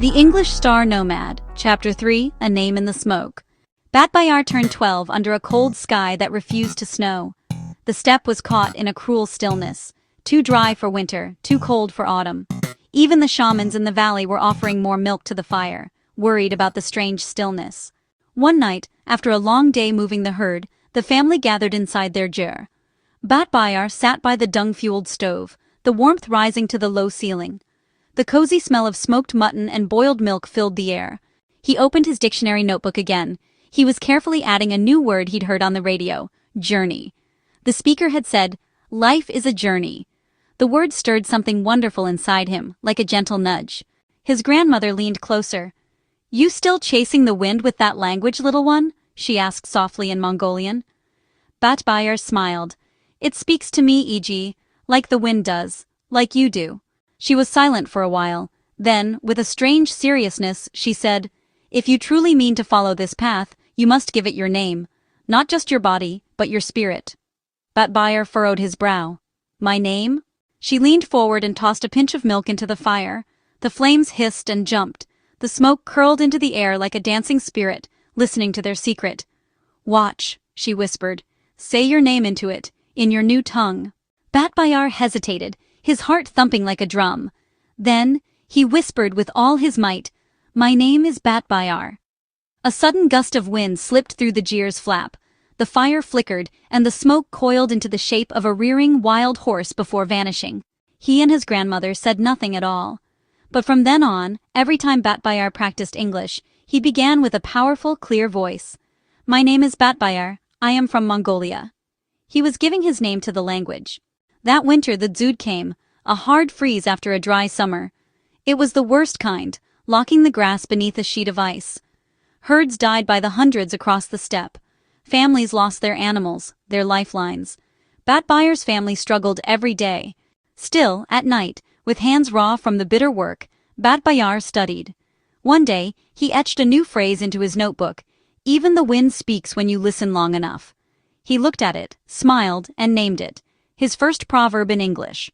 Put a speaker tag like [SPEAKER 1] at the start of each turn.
[SPEAKER 1] The English Star Nomad, Chapter 3, A Name in the Smoke. Batbayar turned 12 under a cold sky that refused to snow. The steppe was caught in a cruel stillness, too dry for winter, too cold for autumn. Even the shamans in the valley were offering more milk to the fire, worried about the strange stillness. One night, after a long day moving the herd, the family gathered inside their dzud. Batbayar sat by the dung-fueled stove, the warmth rising to the low ceiling. The cozy smell of smoked mutton and boiled milk filled the air. He opened his dictionary notebook again. He was carefully adding a new word he'd heard on the radio: journey. The speaker had said, "Life is a journey." The word stirred something wonderful inside him, like a gentle nudge. His grandmother leaned closer. "You still chasing the wind with that language, little one?" she asked softly in Mongolian. Batbayar smiled. "It speaks to me, e.g., like the wind does, like you do." She was silent for a while. Then, with a strange seriousness, she said, "If you truly mean to follow this path, you must give it your name. Not just your body, but your spirit." Batbayar furrowed his brow. "My name?" She leaned forward and tossed a pinch of milk into the fire. The flames hissed and jumped. The smoke curled into the air like a dancing spirit, listening to their secret. "Watch," she whispered. "Say your name into it, in your new tongue." Batbayar hesitated, his heart thumping like a drum. Then, he whispered with all his might, "My name is Batbayar." A sudden gust of wind slipped through the dzud's flap. The fire flickered, and the smoke coiled into the shape of a rearing wild horse before vanishing. He and his grandmother said nothing at all. But from then on, every time Batbayar practiced English, he began with a powerful, clear voice. "My name is Batbayar. I am from Mongolia." He was giving his name to the language. That winter the dzud came, a hard freeze after a dry summer. It was the worst kind, locking the grass beneath a sheet of ice. Herds died by the hundreds across the steppe. Families lost their animals, their lifelines. Batbayar's family struggled every day. Still, at night, with hands raw from the bitter work, Batbayar studied. One day, he etched a new phrase into his notebook: "Even the wind speaks when you listen long enough." He looked at it, smiled, and named it, his first proverb in English.